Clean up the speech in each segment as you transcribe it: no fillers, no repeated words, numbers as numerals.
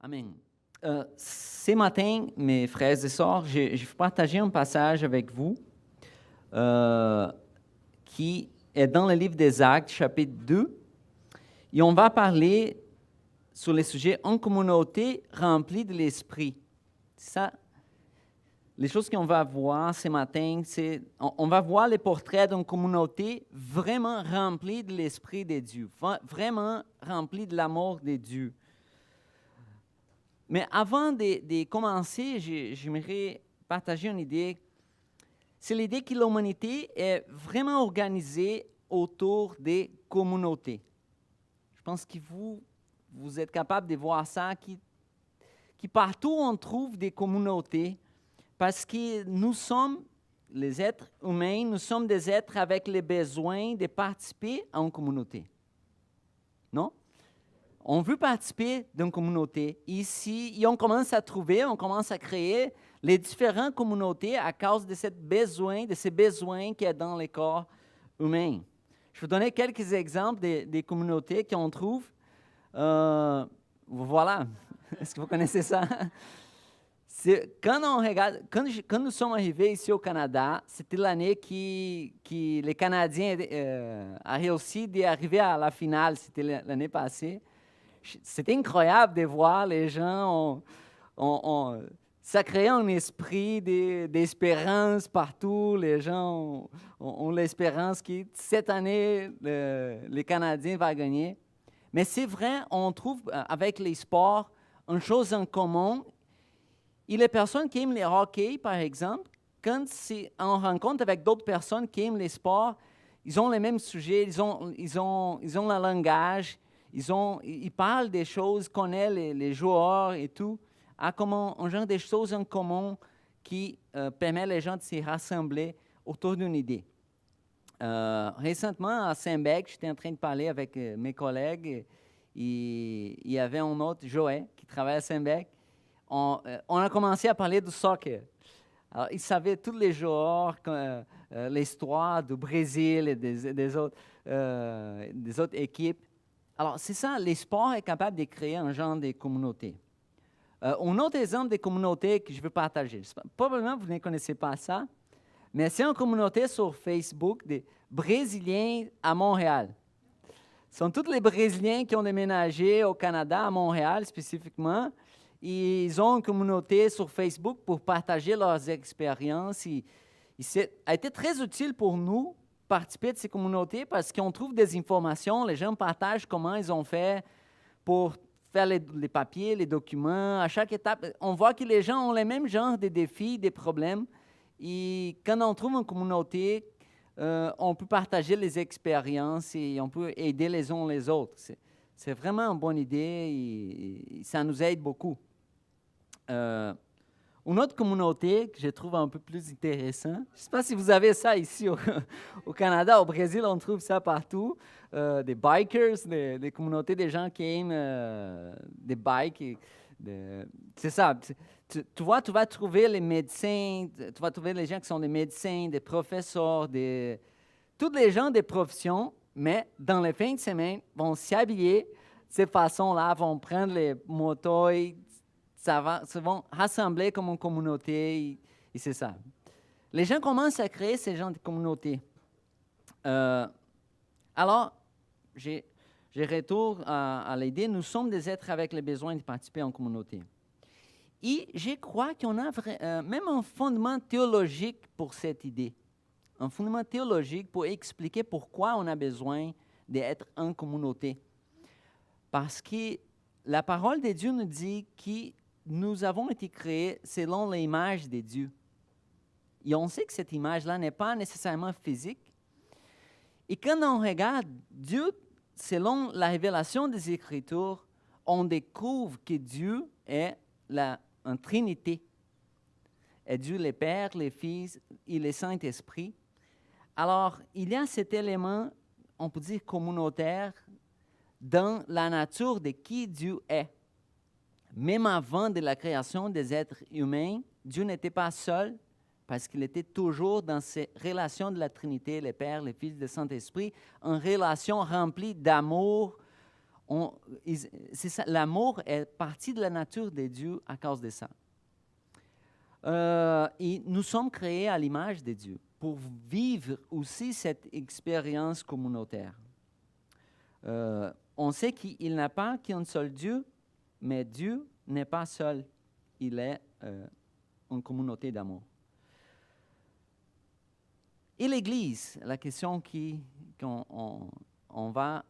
Amen. Ce matin, mes frères et sœurs, je vais partager un passage avec vous qui est dans le livre des Actes, chapitre 2. Et on va parler sur le sujet « En communauté remplie de l'Esprit ». Ça, les choses qu'on va voir ce matin, c'est on va voir le portrait d'une communauté vraiment remplie de l'Esprit de Dieu, vraiment remplie de l'amour de Dieu. Mais avant de commencer, j'aimerais partager une idée. C'est l'idée que l'humanité est vraiment organisée autour des communautés. Je pense que vous êtes capable de voir ça, que partout on trouve des communautés, parce que nous sommes, les êtres humains, nous sommes des êtres avec le besoin de participer à une communauté. Non? On veut participer d'une communauté. Ici, et on commence à créer les différentes communautés à cause de ces besoins qui est dans le corps humain. Je vais vous donner quelques exemples des communautés qu'on trouve. Voilà. Est-ce que vous connaissez ça? Quand nous sommes arrivés ici au Canada, c'était l'année qui les Canadiens a réussi d'arriver à la finale. C'était l'année passée. C'était incroyable de voir les gens, ça créait un esprit d'espérance partout. Les gens ont l'espérance que cette année, les Canadiens vont gagner. Mais c'est vrai, on trouve avec les sports une chose en commun. Et les personnes qui aiment le hockey, par exemple, quand on rencontre avec d'autres personnes qui aiment les sports, ils ont les mêmes sujets, ils ont le langage. Ils parlent des choses, connaissent les joueurs et tout, comme un genre de choses en commun qui permet les gens de se rassembler autour d'une idée. Récemment, à Saint-Bec, j'étais en train de parler avec mes collègues et il y avait un autre, Joël, qui travaille à Saint-Bec. On a commencé à parler du soccer. Alors, il savait tous les joueurs, l'histoire du Brésil et des autres équipes. Alors, c'est ça, les sports est capable de créer un genre de communauté. Un autre exemple de communauté que je veux partager, probablement vous ne connaissez pas ça, mais c'est une communauté sur Facebook des Brésiliens à Montréal. Ce sont tous les Brésiliens qui ont déménagé au Canada, à Montréal spécifiquement. Et ils ont une communauté sur Facebook pour partager leurs expériences. Ça a été très utile pour nous participer de ces communautés parce qu'on trouve des informations, les gens partagent comment ils ont fait pour faire les papiers, les documents. À chaque étape, on voit que les gens ont les mêmes genres de défis, des problèmes. Et quand on trouve une communauté, on peut partager les expériences et on peut aider les uns les autres. C'est vraiment une bonne idée et ça nous aide beaucoup. Une autre communauté que je trouve un peu plus intéressante, je ne sais pas si vous avez ça ici au Canada, au Brésil, on trouve ça partout, des bikers, des communautés des gens qui aiment des bikes. C'est ça. Tu vas trouver les médecins, tu vas trouver les gens qui sont des médecins, des professeurs, tous les gens des professions, mais dans les fins de semaine, vont s'habiller de cette façon-là, vont prendre les motos, se vont rassembler comme une communauté, et c'est ça. Les gens commencent à créer ces genres de communautés. Alors, je retourne à l'idée, nous sommes des êtres avec le besoin de participer en communauté. Et je crois qu'on a même un fondement théologique pour cette idée. Un fondement théologique pour expliquer pourquoi on a besoin d'être en communauté. Parce que la parole de Dieu nous dit que nous avons été créés selon l'image de Dieu. Et on sait que cette image-là n'est pas nécessairement physique. Et quand on regarde Dieu, selon la révélation des Écritures, on découvre que Dieu est une Trinité. Et Dieu le Père, le Fils et le Saint-Esprit. Alors, il y a cet élément, on peut dire communautaire, dans la nature de qui Dieu est. Même avant de la création des êtres humains, Dieu n'était pas seul parce qu'il était toujours dans ces relations de la Trinité, le Père, le Fils, le Saint-Esprit, une relation remplie d'amour, c'est ça, l'amour est partie de la nature de Dieu à cause de ça. Et nous sommes créés à l'image de Dieu pour vivre aussi cette expérience communautaire. On sait qu'il n'a pas qu'un seul Dieu, mais Dieu n'est pas seul. Il est une communauté d'amour. Et l'Église, la question qu'on va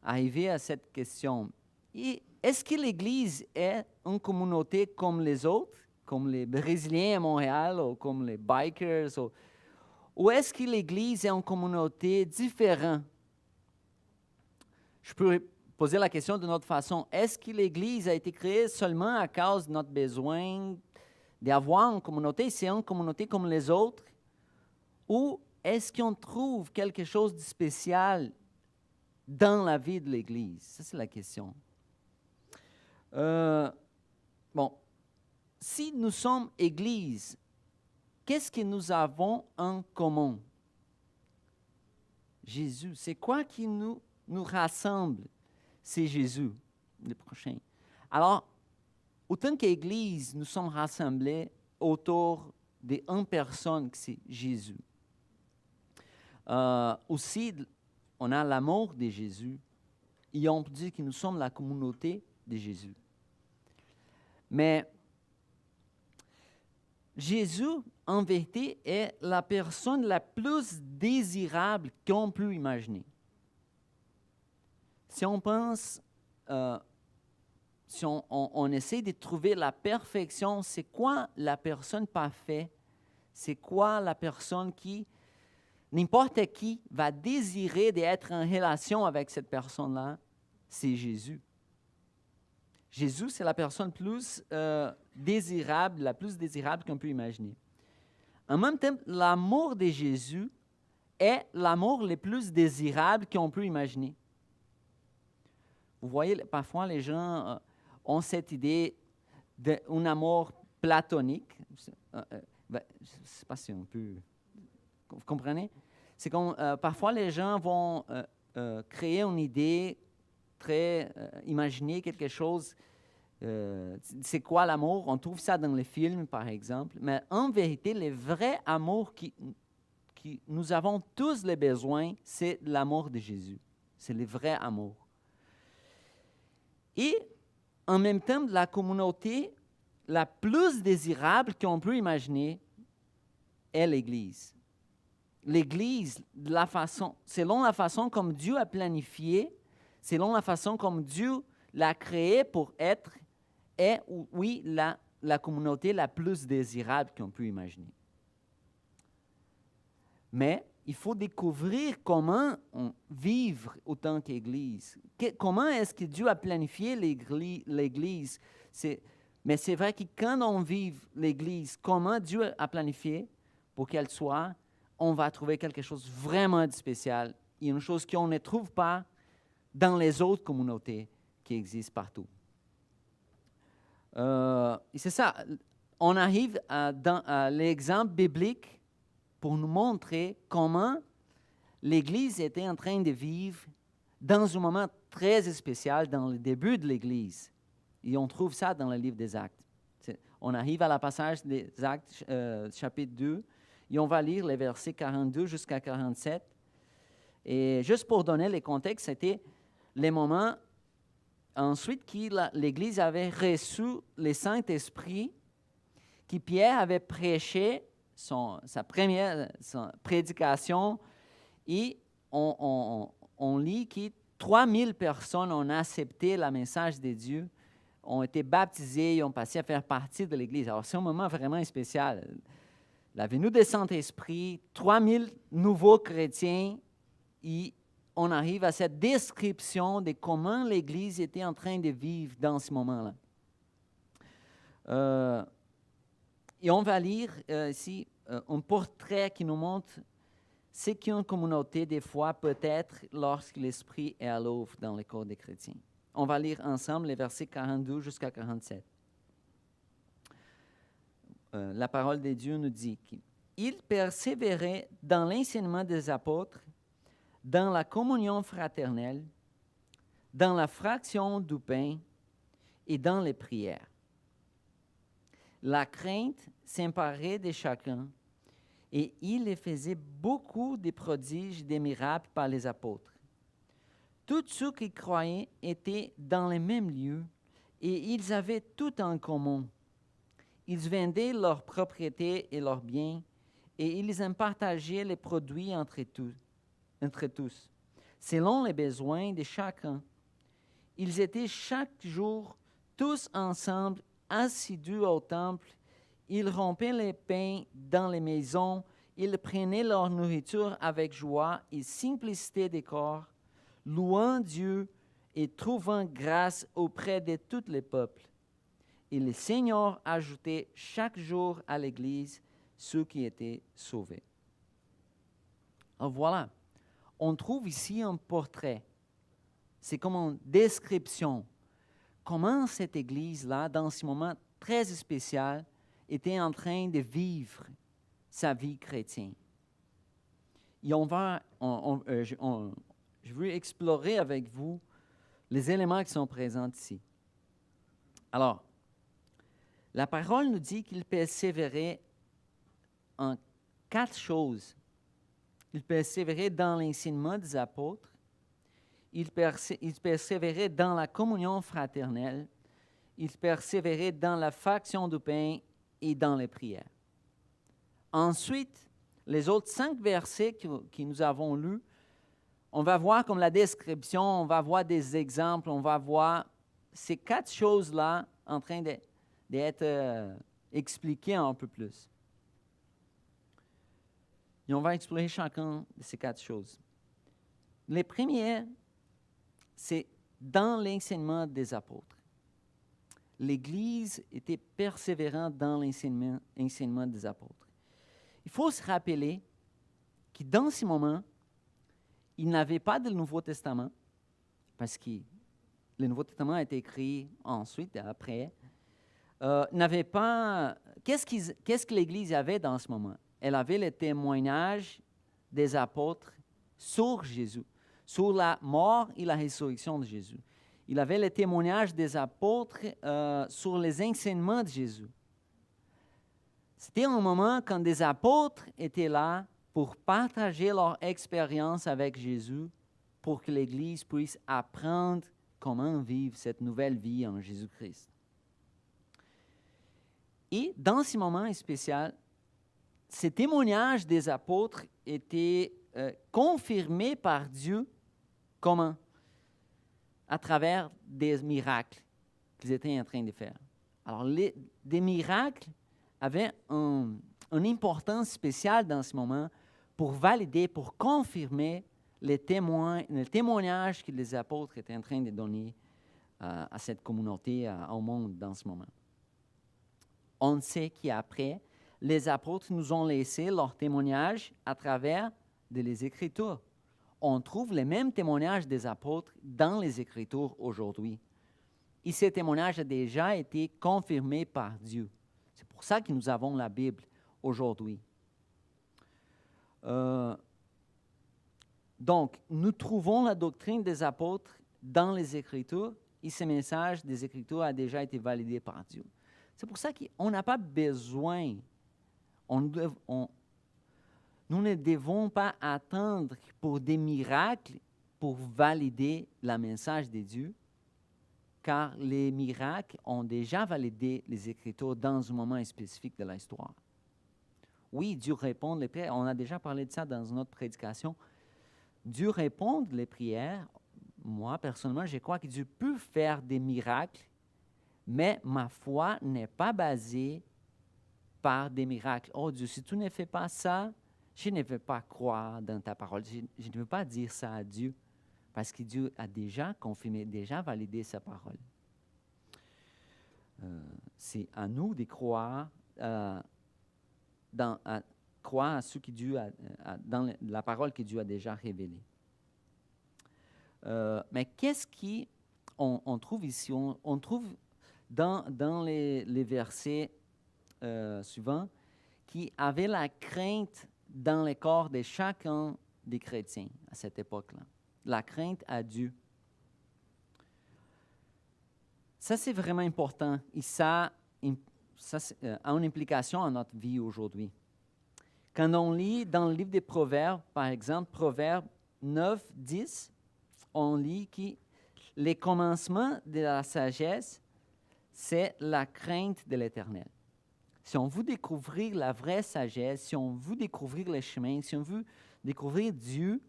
arriver à cette question. Est-ce que l'Église est une communauté comme les autres, comme les Brésiliens à Montréal ou comme les bikers, ou est-ce que l'Église est une communauté différente? Je peux poser la question d'une autre façon. Est-ce que l'Église a été créée seulement à cause de notre besoin d'avoir une communauté? C'est une communauté comme les autres? Ou est-ce qu'on trouve quelque chose de spécial dans la vie de l'Église? Ça, c'est la question. Bon, si nous sommes Église, qu'est-ce que nous avons en commun? Jésus. C'est quoi qui nous rassemble? C'est Jésus, le prochain. Alors, autant qu'Église, nous sommes rassemblés autour d'une personne, que c'est Jésus. Aussi, on a l'amour de Jésus. Et on peut dire que nous sommes la communauté de Jésus. Mais Jésus, en vérité, est la personne la plus désirable qu'on peut imaginer. Si on pense, si on essaie de trouver la perfection, c'est quoi la personne parfaite? C'est quoi la personne qui, n'importe qui, va désirer d'être en relation avec cette personne-là? C'est Jésus. Jésus, c'est la personne plus désirable, la plus désirable qu'on peut imaginer. En même temps, l'amour de Jésus est l'amour le plus désirable qu'on peut imaginer. Vous voyez, parfois, les gens ont cette idée d'un amour platonique. Je ne sais pas si on peut... Vous comprenez? C'est comme, parfois, les gens vont créer une idée très... imaginer quelque chose. C'est quoi l'amour? On trouve ça dans les films, par exemple. Mais en vérité, le vrai amour qui nous avons tous les besoins, c'est l'amour de Jésus. C'est le vrai amour. Et en même temps, la communauté la plus désirable qu'on peut imaginer est l'Église. L'Église, selon la façon comme Dieu a planifié, selon la façon comme Dieu l'a créée pour être, est, oui, la communauté la plus désirable qu'on peut imaginer. Mais il faut découvrir comment vivre autant qu'Église. Comment est-ce que Dieu a planifié l'Église? Mais c'est vrai que quand on vit l'Église, comment Dieu a planifié pour qu'elle soit, on va trouver quelque chose vraiment de spécial. Il y a une chose qu'on ne trouve pas dans les autres communautés qui existent partout. Et c'est ça, on arrive à l'exemple biblique pour nous montrer comment l'Église était en train de vivre dans un moment très spécial dans le début de l'Église. Et on trouve ça dans le livre des Actes. On arrive à la passage des Actes, chapitre 2, et on va lire les versets 42 jusqu'à 47. Et juste pour donner le contexte, c'était les moments ensuite que l'Église avait reçu le Saint-Esprit, que Pierre avait prêché sa première prédication, et on lit que 3000 personnes ont accepté le message de Dieu, ont été baptisées et ont passé à faire partie de l'Église. Alors, c'est un moment vraiment spécial. La venue du Saint-Esprit, 3000 nouveaux chrétiens, et on arrive à cette description de comment l'Église était en train de vivre dans ce moment-là. Et on va lire ici un portrait qui nous montre ce qu'une communauté, des fois, peut être lorsque l'Esprit est à l'œuvre dans le corps des chrétiens. On va lire ensemble les versets 42 jusqu'à 47. La parole de Dieu nous dit qu'il persévérait dans l'enseignement des apôtres, dans la communion fraternelle, dans la fraction du pain et dans les prières. La crainte s'emparait de chacun, et il faisait beaucoup de prodiges et de miracles par les apôtres. Tous ceux qui croyaient étaient dans les mêmes lieux, et ils avaient tout en commun. Ils vendaient leurs propriétés et leurs biens, et ils en partageaient les produits entre tous, selon les besoins de chacun. Ils étaient chaque jour tous ensemble, assidus au temple. Ils rompaient les pains dans les maisons. Ils prenaient leur nourriture avec joie et simplicité de corps, louant Dieu et trouvant grâce auprès de tous les peuples. Et le Seigneur ajoutait chaque jour à l'Église ceux qui étaient sauvés. Alors voilà, on trouve ici un portrait. C'est comme une description. Comment cette Église-là, dans ce moment très spécial, était en train de vivre sa vie chrétienne. Et je veux explorer avec vous les éléments qui sont présents ici. Alors, la parole nous dit qu'il persévérait en 4 choses. Il persévérait dans l'enseignement des apôtres, il persévérait dans la communion fraternelle, il persévérait dans la fraction du pain et dans les prières. Ensuite, les autres 5 versets que nous avons lus, on va voir comme la description, on va voir des exemples, on va voir ces 4 choses-là en train d'être expliquées un peu plus. Et on va explorer chacun de ces 4 choses. Les premières, c'est dans l'enseignement des apôtres. L'Église était persévérante dans l'enseignement des apôtres. Il faut se rappeler que dans ce moment, il n'avait pas de Nouveau Testament, parce que le Nouveau Testament a été écrit ensuite, après. N'avait pas. Qu'est-ce que l'Église avait dans ce moment? Elle avait le témoignage des apôtres sur Jésus, sur la mort et la résurrection de Jésus. Il avait le témoignage des apôtres sur les enseignements de Jésus. C'était un moment quand des apôtres étaient là pour partager leur expérience avec Jésus, pour que l'Église puisse apprendre comment vivre cette nouvelle vie en Jésus-Christ. Et dans ce moment spécial, ces témoignages des apôtres étaient confirmés par Dieu. Comment? À travers des miracles qu'ils étaient en train de faire. Alors, des miracles avaient une importance spéciale dans ce moment pour valider, pour confirmer le témoignage que les apôtres étaient en train de donner à cette communauté, au monde dans ce moment. On sait qu'après, les apôtres nous ont laissé leur témoignage à travers les Écritures. On trouve les mêmes témoignages des apôtres dans les Écritures aujourd'hui. Et ces témoignages ont déjà été confirmés par Dieu. C'est pour ça que nous avons la Bible aujourd'hui. Donc, nous trouvons la doctrine des apôtres dans les Écritures et ce message des Écritures a déjà été validé par Dieu. C'est pour ça qu'on n'a pas besoin, nous ne devons pas attendre pour des miracles pour valider le message de Dieu, car les miracles ont déjà validé les Écritures dans un moment spécifique de l'histoire. Oui, Dieu répond les prières. On a déjà parlé de ça dans notre prédication. Dieu répond les prières. Moi, personnellement, je crois que Dieu peut faire des miracles, mais ma foi n'est pas basée par des miracles. Oh Dieu, si tu ne fais pas ça, je ne vais pas croire dans ta parole. Je ne veux pas dire ça à Dieu, parce que Dieu a déjà confirmé, déjà validé sa parole. C'est à nous de croire croire à ce que Dieu dans la parole que Dieu a déjà révélée. Mais qu'est-ce qu'on trouve ici? On trouve dans les versets suivants qui avait la crainte dans le corps de chacun des chrétiens à cette époque-là. La crainte à Dieu. Ça, c'est vraiment important et ça a une implication à notre vie aujourd'hui. Quand on lit dans le livre des Proverbes, par exemple, Proverbes 9, 10, on lit que les commencements de la sagesse, c'est la crainte de l'Éternel. Si on veut découvrir la vraie sagesse, si on veut découvrir les chemins, si on veut découvrir Dieu,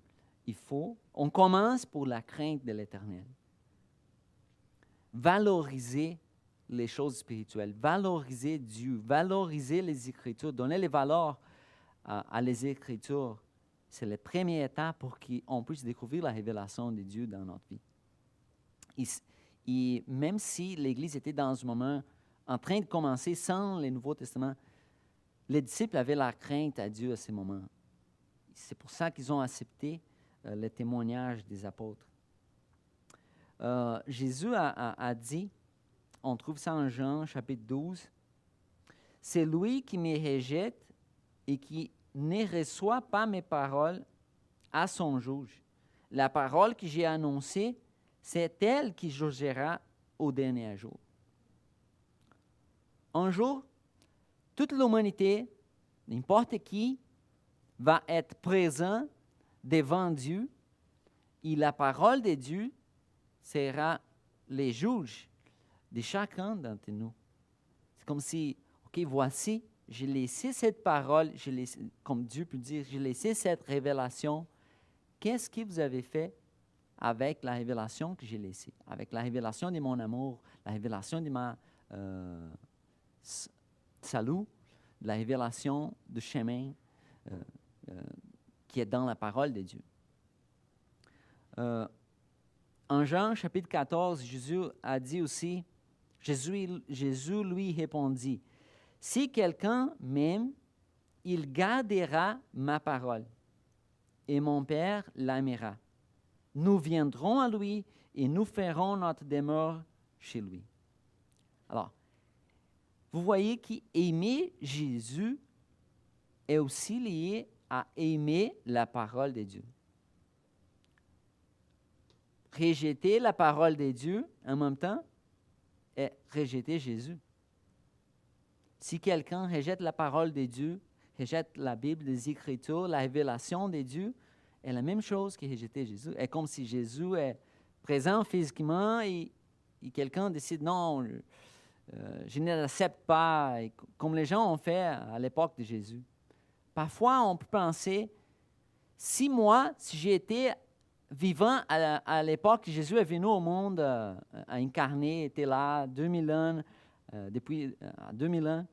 on commence pour la crainte de l'Éternel. Valoriser les choses spirituelles, valoriser Dieu, valoriser les Écritures, donner les valeurs à les Écritures, c'est la première étape pour qu'on puisse découvrir la révélation de Dieu dans notre vie. Et même si l'Église était dans ce moment en train de commencer sans le Nouveau Testament, les disciples avaient la crainte à Dieu à ce moment. C'est pour ça qu'ils ont accepté le témoignage des apôtres. Jésus a dit, on trouve ça en Jean chapitre 12, « C'est lui qui me rejette et qui ne reçoit pas mes paroles à son juge. La parole que j'ai annoncée, c'est elle qui jugera au dernier jour. » Un jour, toute l'humanité, n'importe qui, va être présent devant Dieu et la parole de Dieu sera les juges de chacun d'entre nous. C'est comme si, OK, voici, j'ai laissé cette parole, comme Dieu peut dire, j'ai laissé cette révélation. Qu'est-ce que vous avez fait avec la révélation que j'ai laissée? Avec la révélation de mon amour, la révélation de ma salut, la révélation du chemin qui est dans la parole de Dieu. En Jean chapitre 14, Jésus a dit aussi, Jésus lui répondit, « Si quelqu'un m'aime, il gardera ma parole, et mon Père l'aimera. Nous viendrons à lui et nous ferons notre demeure chez lui. » Alors, vous voyez qu'aimer Jésus est aussi lié à aimer la parole de Dieu. Rejeter la parole de Dieu en même temps est rejeter Jésus. Si quelqu'un rejette la parole de Dieu, rejette la Bible, les Écritures, la révélation de Dieu, est la même chose que rejeter Jésus. C'est comme si Jésus est présent physiquement et quelqu'un décide non, je ne l'accepte pas, comme les gens ont fait à l'époque de Jésus. Parfois, on peut penser, si j'ai été vivant à l'époque que Jésus est venu au monde, a incarné, était là 2000 ans, depuis 2000 ans,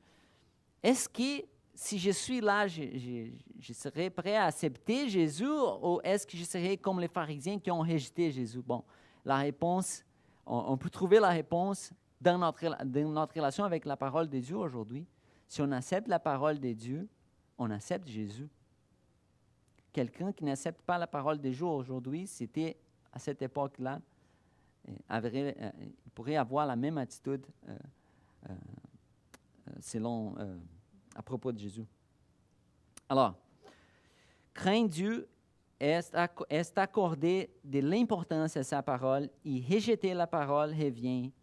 est-ce que si je suis là, je serais prêt à accepter Jésus ou est-ce que je serais comme les pharisiens qui ont rejeté Jésus? Bon, la réponse, on peut trouver la réponse dans notre relation avec la parole de Dieu aujourd'hui. Si on accepte la parole de Dieu, on accepte Jésus. Quelqu'un qui n'accepte pas la parole de Dieu aujourd'hui, c'était à cette époque-là, il pourrait avoir la même attitude à propos de Jésus. Alors, craindre Dieu est accorder de l'importance à sa parole et rejeter la parole revient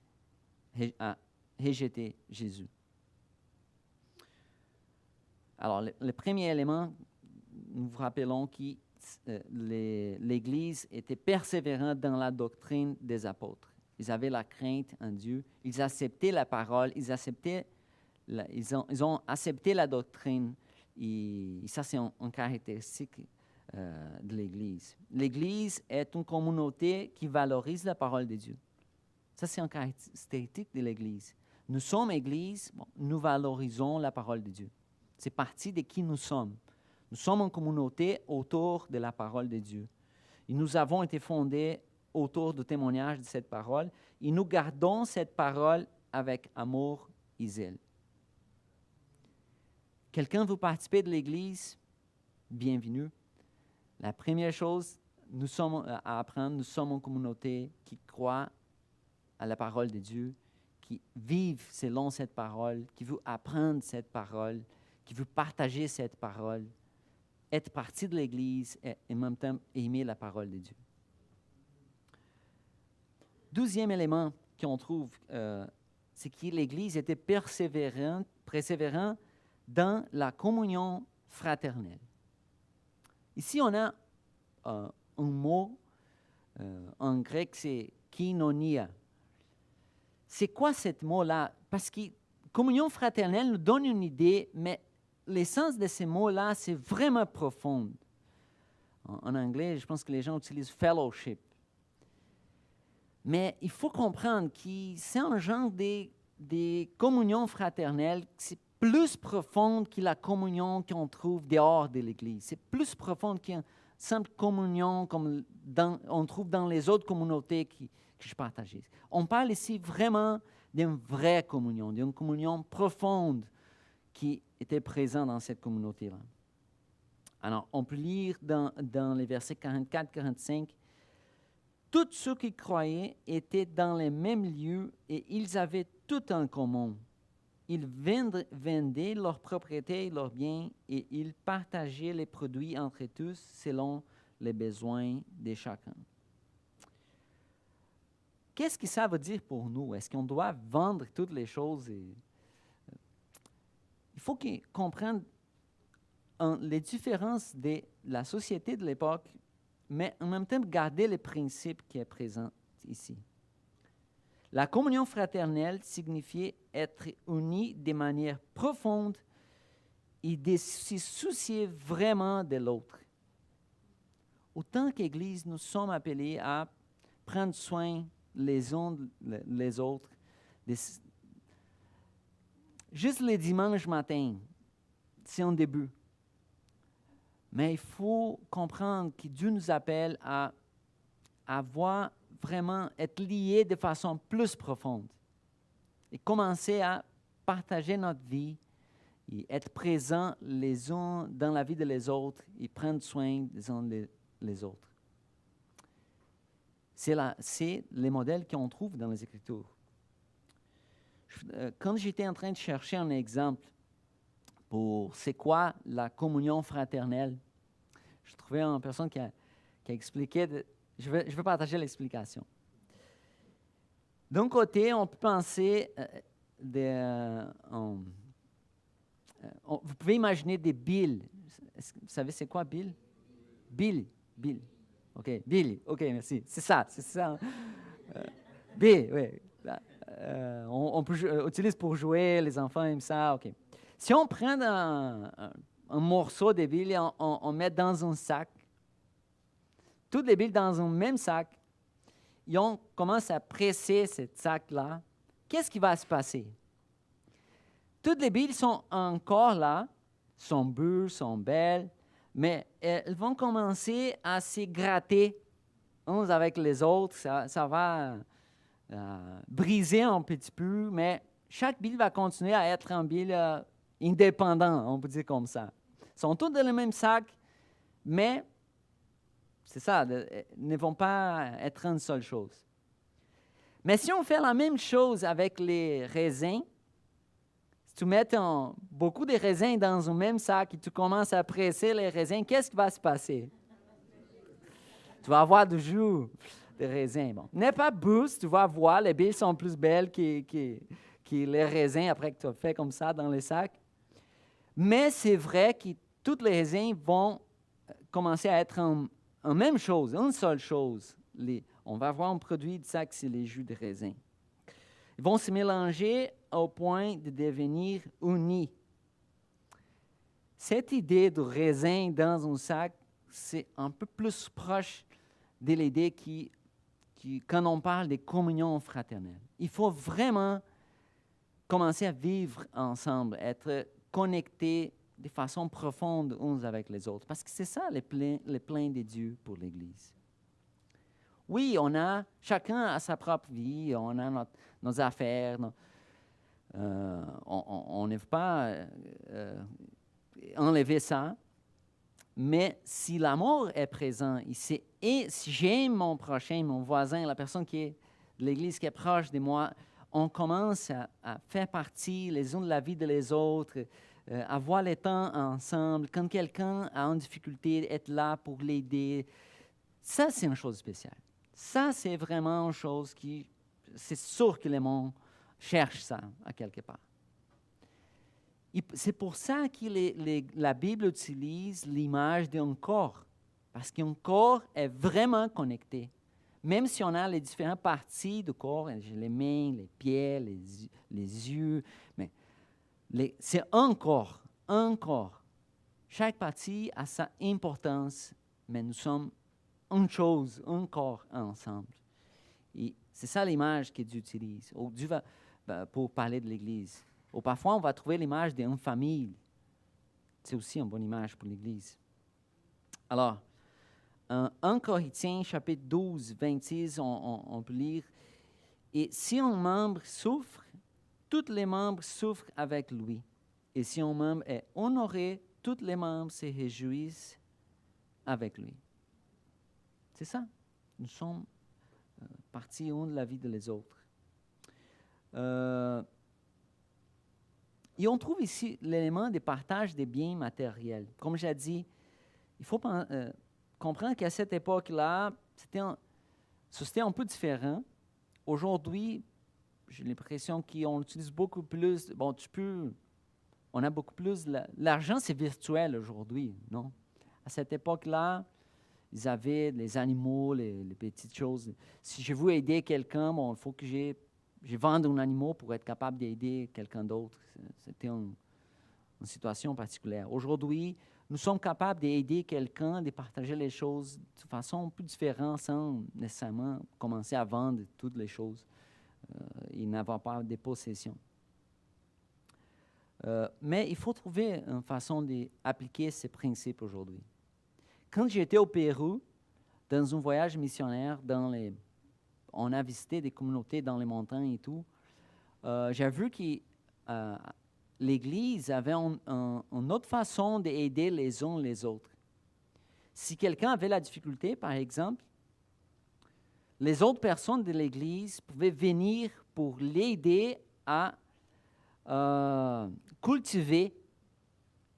à rejeter Jésus. Alors, le premier élément, nous vous rappelons que l'Église était persévérante dans la doctrine des apôtres. Ils avaient la crainte en Dieu, ils acceptaient la parole, ils ont accepté la doctrine. Et ça, c'est une caractéristique de l'Église. L'Église est une communauté qui valorise la parole de Dieu. Ça, c'est une caractéristique de l'Église. Nous sommes Église, nous valorisons la parole de Dieu. C'est partie de qui nous sommes. Nous sommes une communauté autour de la parole de Dieu. Et nous avons été fondés autour du témoignage de cette parole. Et nous gardons cette parole avec amour et zèle. Quelqu'un veut participer de l'Église? Bienvenue. La première chose nous sommes à apprendre, nous sommes une communauté qui croit à la parole de Dieu, qui vivent selon cette parole, qui veut apprendre cette parole, qui veut partager cette parole, être partie de l'Église et en même temps aimer la parole de Dieu. Deuxième élément qu'on trouve, c'est que l'Église était persévérante dans la communion fraternelle. Ici, on a un mot en grec, c'est koinonia. C'est quoi ce mot-là? Parce que communion fraternelle nous donne une idée, mais l'essence de ces mots-là, c'est vraiment profond. En anglais, je pense que les gens utilisent fellowship. Mais il faut comprendre que c'est un genre de communion fraternelle, c'est plus profonde que la communion qu'on trouve dehors de l'Église. C'est plus profonde qu'une simple communion comme on trouve dans les autres communautés que je partageais. On parle ici vraiment d'une vraie communion, d'une communion profonde qui était présente dans cette communauté-là. Alors, on peut lire dans les versets 44-45, « Tous ceux qui croyaient étaient dans les mêmes lieux et ils avaient tout en commun. Ils vendaient leurs propriétés et leurs biens et ils partageaient les produits entre tous selon les besoins de chacun. » Qu'est-ce que ça veut dire pour nous? Est-ce qu'on doit vendre toutes les choses? Il faut qu'on comprenne les différences de la société de l'époque, mais en même temps garder le principe qui est présent ici. La communion fraternelle signifiait être unis de manière profonde et de se soucier vraiment de l'autre. Autant qu'Église, nous sommes appelés à prendre soin les uns les autres. Juste le dimanche matin, c'est un début. Mais il faut comprendre que Dieu nous appelle à avoir vraiment être liés de façon plus profonde et commencer à partager notre vie et être présents les uns dans la vie des autres et prendre soin des uns les autres. C'est les modèles qu'on trouve dans les Écritures. Quand j'étais en train de chercher un exemple pour c'est quoi la communion fraternelle, je trouvais une personne qui a expliqué, je vais partager l'explication. D'un côté, on peut penser, vous pouvez imaginer des billes. Vous savez c'est quoi Bill? Bill. OK, Bill. OK, merci. C'est ça. Bill, oui. On peut utilise pour jouer, les enfants aiment ça. OK. Si on prend un morceau de billes et on met dans un sac, toutes les billes dans un même sac, et on commence à presser ce sac-là, qu'est-ce qui va se passer? Toutes les billes sont encore là, sont belles, sont belles, mais elles vont commencer à se gratter uns avec les autres. Ça va briser un petit peu, mais chaque bille va continuer à être une bille indépendante, on peut dire comme ça. Ils sont tous dans le même sac, mais c'est ça, ne vont pas être une seule chose. Mais si on fait la même chose avec les raisins, si tu mets beaucoup de raisins dans un même sac et tu commences à presser les raisins, qu'est-ce qui va se passer? Tu vas avoir du jus de raisins. Bon, n'est pas boost, tu vas voir, les billes sont plus belles que les raisins après que tu as fait comme ça dans les sacs. Mais c'est vrai que tous les raisins vont commencer à être en même chose, une seule chose. On va avoir un produit de ça que c'est les jus de raisin. Ils vont se mélanger au point de devenir unis. Cette idée de raisin dans un sac, c'est un peu plus proche de l'idée quand on parle de communion fraternelle. Il faut vraiment commencer à vivre ensemble, être connectés de façon profonde uns avec les autres, parce que c'est ça le plan de Dieu pour l'Église. Oui, chacun a sa propre vie, on a nos affaires, on ne veut pas enlever ça, mais si l'amour est présent, et si j'aime mon prochain, mon voisin, la personne qui est de l'Église, qui est proche de moi, on commence à faire partie les uns de la vie des autres, avoir le temps ensemble. Quand quelqu'un a une difficulté, être là pour l'aider, ça, c'est une chose spéciale. Ça, c'est vraiment une chose qui, c'est sûr que le monde cherche ça à quelque part. C'est pour ça que la Bible utilise l'image d'un corps, parce qu'un corps est vraiment connecté. Même si on a les différentes parties du corps, les mains, les pieds, les yeux, mais c'est un corps, un corps. Chaque partie a sa importance, mais nous sommes une chose, un corps ensemble. Et c'est ça l'image que Dieu utilise pour parler de l'Église. Ou parfois, on va trouver l'image d'une famille. C'est aussi une bonne image pour l'Église. Alors, 1 Corinthiens, chapitre 12, 26, on peut lire « Et si un membre souffre, tous les membres souffrent avec lui. Et si un membre est honoré, tous les membres se réjouissent avec lui. » C'est ça. Nous sommes partie une de la vie des autres. Et on trouve ici l'élément de partage des biens matériels. Comme j'ai dit, il faut comprendre qu'à cette époque-là, c'était un peu différent. Aujourd'hui, j'ai l'impression qu'on utilise beaucoup plus. Bon, on a beaucoup plus. L'argent, c'est virtuel aujourd'hui, non? À cette époque-là, ils avaient les animaux, les petites choses. Si je veux aider quelqu'un, bon, il faut que je vende un animal pour être capable d'aider quelqu'un d'autre. C'était une situation particulière. Aujourd'hui, nous sommes capables d'aider quelqu'un, de partager les choses de façon plus différente sans nécessairement commencer à vendre toutes les choses et n'avoir pas de possession. Mais il faut trouver une façon d'appliquer ces principes aujourd'hui. Quand j'étais au Pérou, dans un voyage missionnaire, on a visité des communautés dans les montagnes et tout, j'ai vu que l'Église avait une autre façon d'aider les uns les autres. Si quelqu'un avait la difficulté, par exemple, les autres personnes de l'Église pouvaient venir pour l'aider à cultiver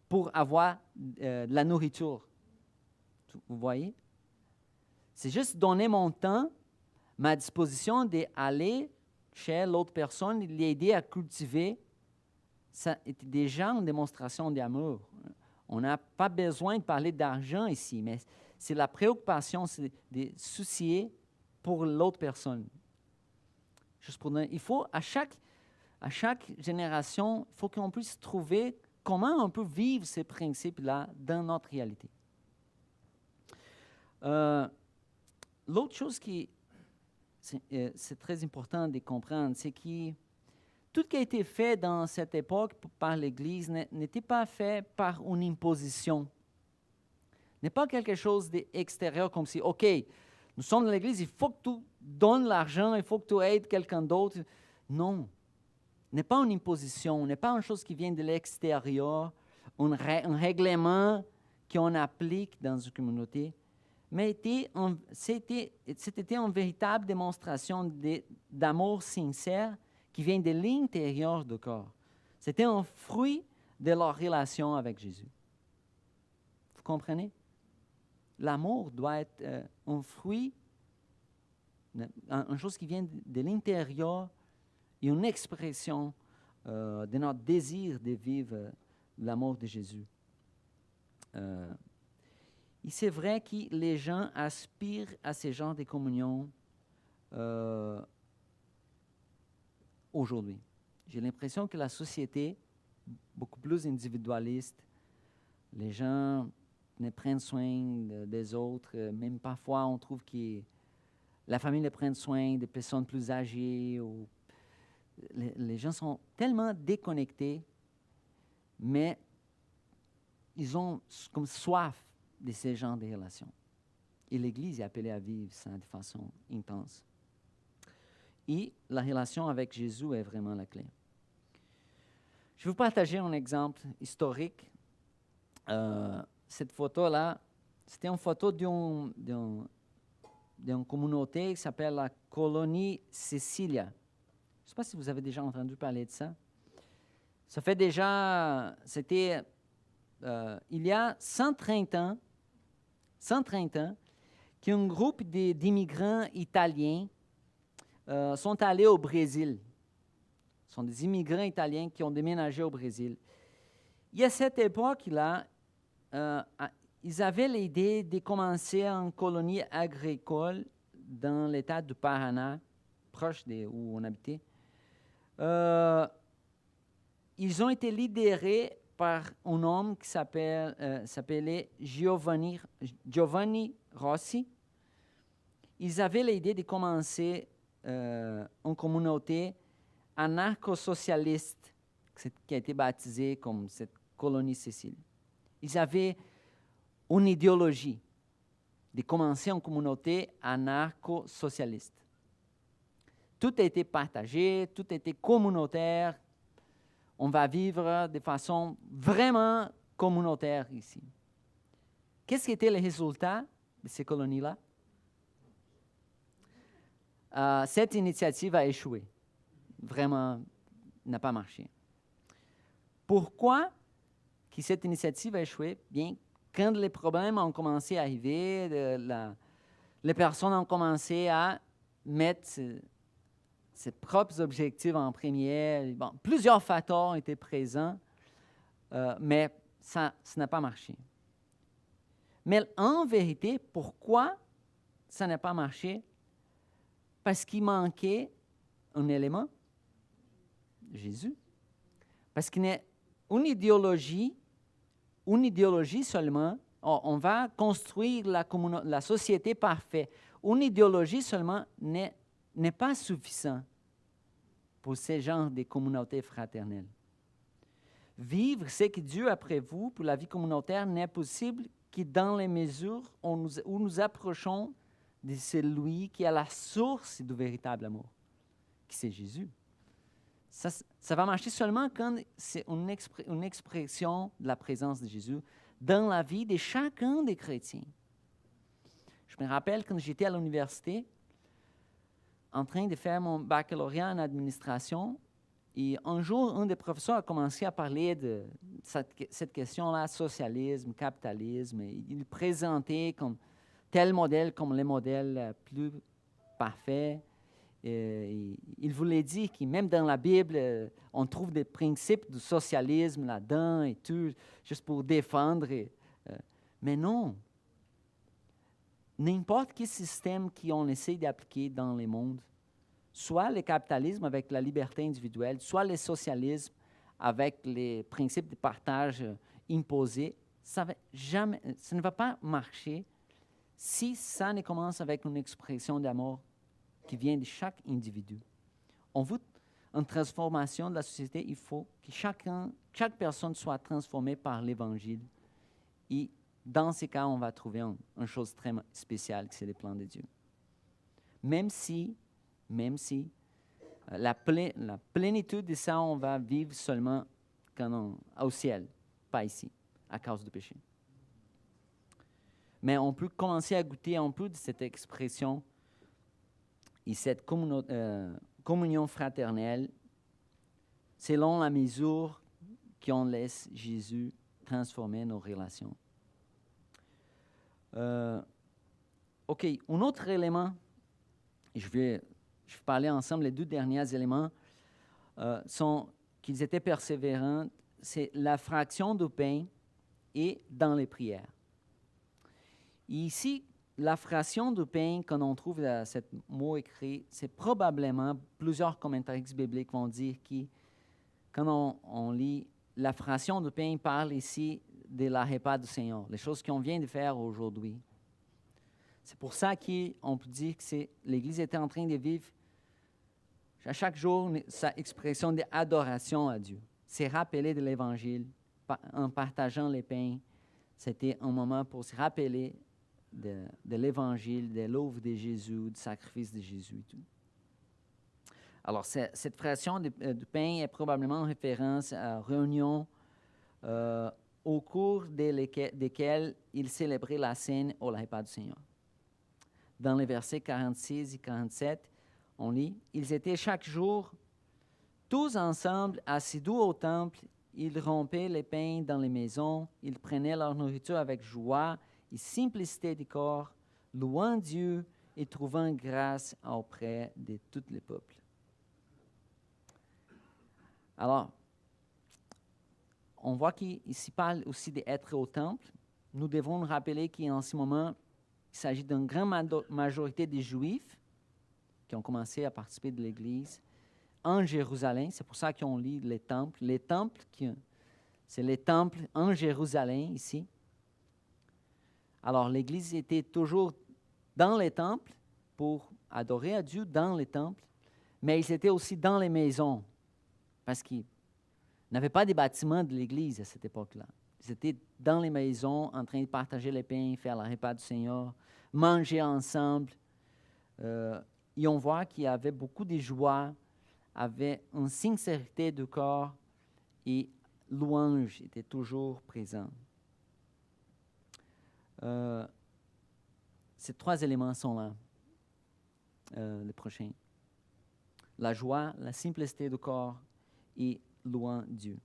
pour avoir de la nourriture. Vous voyez? C'est juste donner mon temps, ma disposition d'aller chez l'autre personne, l'aider à cultiver. Ça était déjà une démonstration d'amour. On n'a pas besoin de parler d'argent ici, mais c'est la préoccupation, c'est de soucier pour l'autre personne. Juste pour donner, il faut, à chaque génération, il faut qu'on puisse trouver comment on peut vivre ces principes-là dans notre réalité. L'autre chose qui c'est très important de comprendre, c'est que tout ce qui a été fait dans cette époque par l'Église n'était pas fait par une imposition. N'est pas quelque chose d'extérieur comme si, OK, nous sommes dans l'Église, il faut que tu donnes l'argent, il faut que tu aides quelqu'un d'autre. Non, n'est pas une imposition, n'est pas une chose qui vient de l'extérieur, un règlement qu'on applique dans une communauté, mais c'était une véritable démonstration d'amour sincère qui vient de l'intérieur du corps. C'était un fruit de leur relation avec Jésus. Vous comprenez? L'amour doit être un fruit, une chose qui vient de l'intérieur et une expression de notre désir de vivre l'amour de Jésus. Et c'est vrai que les gens aspirent à ce genre de communion aujourd'hui. J'ai l'impression que la société est beaucoup plus individualiste. Les gens ne prennent soin des autres. Même parfois, on trouve que la famille ne prend soin des personnes plus âgées. Les gens sont tellement déconnectés, mais ils ont comme soif de ces genres de relations. Et l'Église est appelée à vivre ça de façon intense. Et la relation avec Jésus est vraiment la clé. Je vais vous partager un exemple historique. Cette photo-là, c'était une photo d'une communauté qui s'appelle la colonie Sicilia. Je ne sais pas si vous avez déjà entendu parler de ça. Ça fait déjà, c'était il y a 130 ans, qu'un groupe d'immigrants italiens sont allés au Brésil. Ce sont des immigrants italiens qui ont déménagé au Brésil. Et à cette époque-là, ils avaient l'idée de commencer une colonie agricole dans l'État du Paraná, proche de où on habitait. Ils ont été lidérés par un homme qui s'appelait Giovanni Rossi. Ils avaient l'idée de commencer une communauté anarcho-socialiste qui a été baptisée comme cette colonie Cécile. Ils avaient une idéologie de commencer une communauté anarcho-socialiste. Tout a été partagé, tout a été communautaire. On va vivre de façon vraiment communautaire ici. Qu'est-ce qui était le résultat de ces colonies-là? Cette initiative a échoué. Vraiment, n'a pas marché. Pourquoi que cette initiative a échoué? Bien, quand les problèmes ont commencé à arriver, les personnes ont commencé à mettre ses propres objectifs en premier. Bon, plusieurs facteurs étaient présents, mais ça n'a pas marché. Mais en vérité, pourquoi ça n'a pas marché? Parce qu'il manquait un élément, Jésus. Parce qu'il y a une idéologie seulement, on va construire la société parfaite. Une idéologie seulement n'est pas suffisant pour ce genre de communauté fraternelle. Vivre ce que Dieu a prévu pour la vie communautaire n'est possible que dans les mesures où nous approchons de celui qui est la source du véritable amour, qui c'est Jésus. Ça va marcher seulement quand c'est une expression de la présence de Jésus dans la vie de chacun des chrétiens. Je me rappelle quand j'étais à l'université, en train de faire mon baccalauréat en administration, et un jour, un des professeurs a commencé à parler de cette question-là, socialisme, capitalisme, et il présentait comme tel modèle comme le modèle plus parfait. Il voulait dire que même dans la Bible, on trouve des principes du socialisme là-dedans et tout, juste pour défendre. Mais non. N'importe quel système qu'on essaie d'appliquer dans le monde, soit le capitalisme avec la liberté individuelle, soit le socialisme avec les principes de partage imposés, ça ne va pas marcher si ça ne commence avec une expression d'amour qui vient de chaque individu. On veut une transformation de la société, il faut que chaque personne soit transformée par l'Évangile. Et dans ces cas, on va trouver une chose très spéciale, qui c'est le plan de Dieu. Même si la plénitude de ça, on va vivre seulement au ciel, pas ici, à cause du péché. Mais on peut commencer à goûter un peu de cette expression et cette communion fraternelle selon la mesure qu'on laisse Jésus transformer nos relations. OK, un autre élément, je vais parler ensemble, les deux derniers éléments sont qu'ils étaient persévérants, c'est la fraction du pain et dans les prières. Et ici, la fraction du pain, quand on trouve ce mot écrit, c'est probablement, plusieurs commentaires bibliques vont dire que quand on lit la fraction du pain, parle ici de la repas du Seigneur, les choses qu'on vient de faire aujourd'hui. C'est pour ça qu'on peut dire que l'Église était en train de vivre à chaque jour sa expression d'adoration à Dieu. C'est rappeler de l'Évangile en partageant les pains. C'était un moment pour se rappeler de l'Évangile, de l'œuvre de Jésus, du sacrifice de Jésus et tout. Alors, cette fraction du pain est probablement en référence à réunion au cours desquelles il célébrait la scène au repas du Seigneur. Dans les versets 46 et 47, on lit « Ils étaient chaque jour tous ensemble assidus au temple, ils rompaient les pains dans les maisons, ils prenaient leur nourriture avec joie et simplicité du corps, louant Dieu et trouvant grâce auprès de tous les peuples. Alors, on voit qu'ici parle aussi d'être au temple. Nous devons nous rappeler qu'en ce moment, il s'agit d'une grande majorité des Juifs qui ont commencé à participer de l'Église en Jérusalem. C'est pour ça qu'on lit les temples. Les temples, c'est les temples en Jérusalem ici. Alors, l'Église était toujours dans les temples pour adorer à Dieu dans les temples, mais ils étaient aussi dans les maisons parce qu'ils n'avaient pas de bâtiments de l'Église à cette époque-là. Ils étaient dans les maisons en train de partager les pains, faire le repas du Seigneur, manger ensemble. Et on voit qu'il y avait beaucoup de joie, avait une sincérité de corps et louange était toujours présent. Ces trois éléments sont là. Le prochain. La joie, la simplicité du corps et louant Dieu.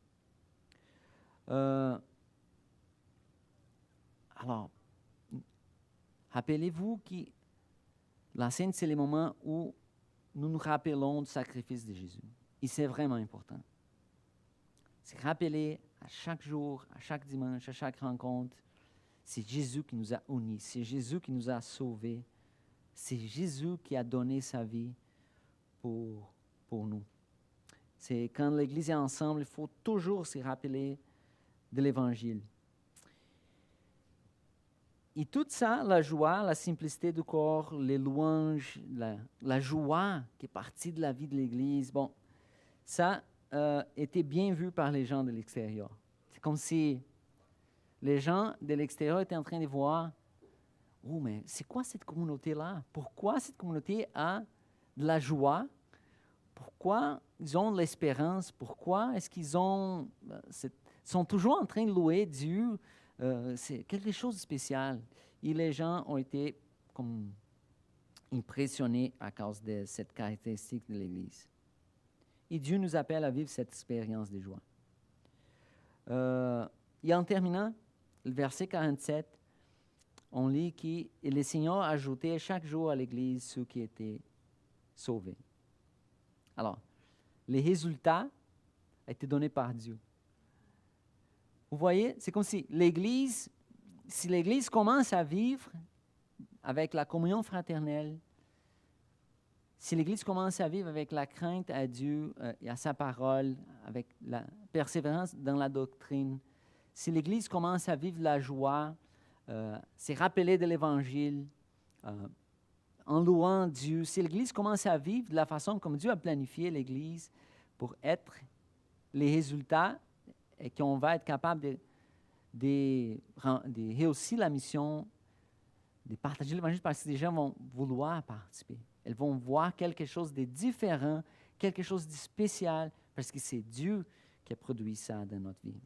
Alors, rappelez-vous que la Sainte, c'est le moment où nous nous rappelons du sacrifice de Jésus. Et c'est vraiment important. C'est rappeler à chaque jour, à chaque dimanche, à chaque rencontre, c'est Jésus qui nous a unis, c'est Jésus qui nous a sauvés, c'est Jésus qui a donné sa vie pour nous. C'est quand l'Église est ensemble, il faut toujours se rappeler de l'Évangile. Et tout ça, la joie, la simplicité du corps, les louanges, la joie qui est partie de la vie de l'Église, bon, ça était bien vu par les gens de l'extérieur. C'est comme si les gens de l'extérieur étaient en train de voir, oh, mais c'est quoi cette communauté-là? Pourquoi cette communauté a de la joie? Pourquoi ils ont de l'espérance? Pourquoi est-ce qu'ils sont toujours en train de louer Dieu? C'est quelque chose de spécial. Et les gens ont été comme impressionnés à cause de cette caractéristique de l'Église. Et Dieu nous appelle à vivre cette expérience de joie. Et en terminant, le verset 47, on lit que le Seigneur ajoutait chaque jour à l'Église ceux qui étaient sauvés. Alors, les résultats ont été donnés par Dieu. Vous voyez, c'est comme si l'Église commence à vivre avec la communion fraternelle, si l'Église commence à vivre avec la crainte à Dieu et à sa parole, avec la persévérance dans la doctrine, si l'Église commence à vivre la joie, se rappeler de l'Évangile, en louant Dieu, si l'Église commence à vivre de la façon comme Dieu a planifié l'Église pour être les résultats et qu'on va être capable de réussir la mission, de partager l'Évangile parce que les gens vont vouloir participer. Elles vont voir quelque chose de différent, quelque chose de spécial, parce que c'est Dieu qui a produit ça dans notre vie.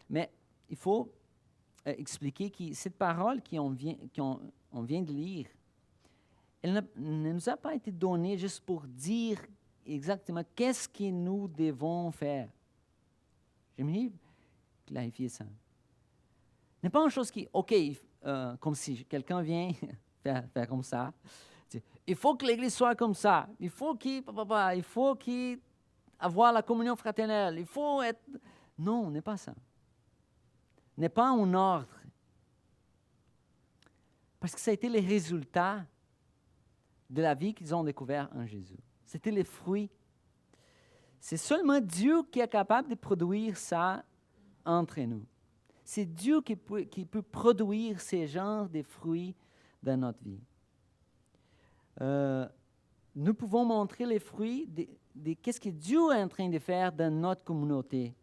Mais il faut expliquer que cette parole qu'on vient de lire, elle ne nous a pas été donnée juste pour dire exactement qu'est-ce que nous devons faire. J'aimerais clarifier ça. Ce n'est pas une chose qui, OK, comme si quelqu'un vient faire comme ça. Il faut que l'Église soit comme ça. Il faut qu'il avoir la communion fraternelle. Il faut être... Non, ce n'est pas ça. Ce n'est pas un ordre. Parce que ça a été le résultat de la vie qu'ils ont découvert en Jésus. C'était les fruits. C'est seulement Dieu qui est capable de produire ça entre nous. C'est Dieu qui peut produire ces genres de fruits dans notre vie. Nous pouvons montrer les fruits de qu'est-ce que Dieu est en train de faire dans notre communauté,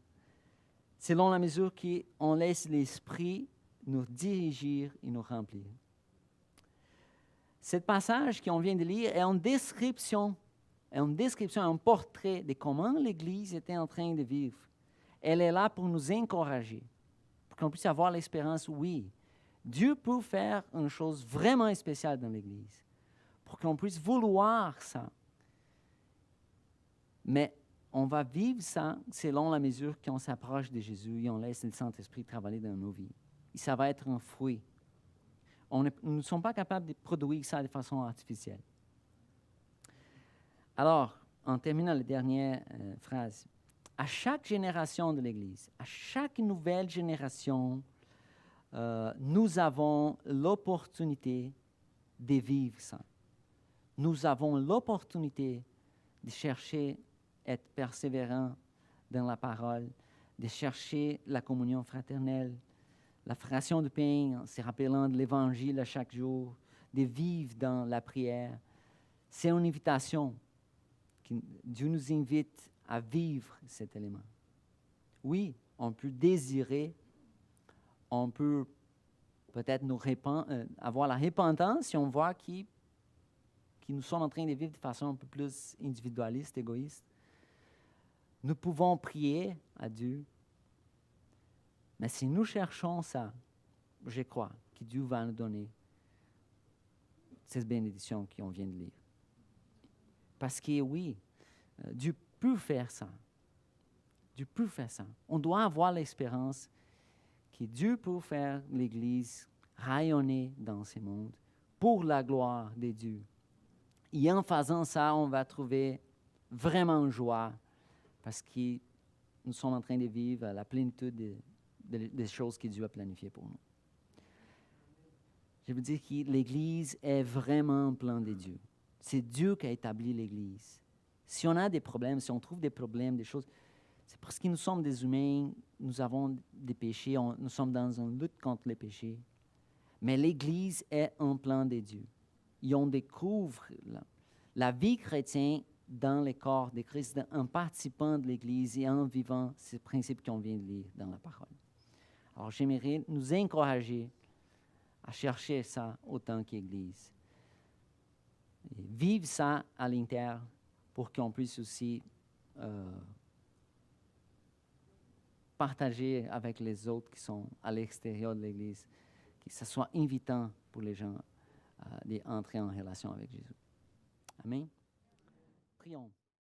selon la mesure qu'on laisse l'Esprit nous diriger et nous remplir. Ce passage qu'on vient de lire est une description, un portrait de comment l'Église était en train de vivre. Elle est là pour nous encourager, pour qu'on puisse avoir l'espérance, oui, Dieu peut faire une chose vraiment spéciale dans l'Église, pour qu'on puisse vouloir ça. Mais on va vivre ça selon la mesure qu'on s'approche de Jésus et on laisse le Saint-Esprit travailler dans nos vies. ça va être un fruit. Nous ne sommes pas capables de produire ça de façon artificielle. Alors, en terminant la dernière phrase, à chaque génération de l'Église, à chaque nouvelle génération, nous avons l'opportunité de vivre ça. Nous avons l'opportunité de chercher à être persévérants dans la parole, de chercher la communion fraternelle, la fraction du pain, en se rappelant de l'Évangile à chaque jour, de vivre dans la prière. C'est une invitation. Dieu nous invite à vivre cet élément. Oui, on peut désirer, on peut peut-être avoir la repentance si on voit que nous sommes en train de vivre de façon un peu plus individualiste, égoïste. Nous pouvons prier à Dieu. Mais si nous cherchons ça, je crois que Dieu va nous donner cette bénédiction qu'on vient de lire. Parce que oui, Dieu peut faire ça. Dieu peut faire ça. On doit avoir l'espérance que Dieu peut faire l'Église rayonner dans ce monde pour la gloire de Dieu. Et en faisant ça, on va trouver vraiment joie parce que nous sommes en train de vivre la plénitude des choses que Dieu a planifiées pour nous. Je veux dire que l'Église est vraiment un plan de Dieu. C'est Dieu qui a établi l'Église. Si on a des problèmes, si on trouve des problèmes, des choses, c'est parce que nous sommes des humains, nous avons des péchés, nous sommes dans une lutte contre les péchés. Mais l'Église est un plan de Dieu. Et on découvre la vie chrétienne dans le corps de Christ, en participant de l'Église et en vivant ces principes qu'on vient de lire dans la parole. Alors, j'aimerais nous encourager à chercher ça autant qu'Église. Et vivre ça à l'intérieur pour qu'on puisse aussi partager avec les autres qui sont à l'extérieur de l'Église, que ce soit invitant pour les gens d'entrer en relation avec Jésus. Amen. Prions.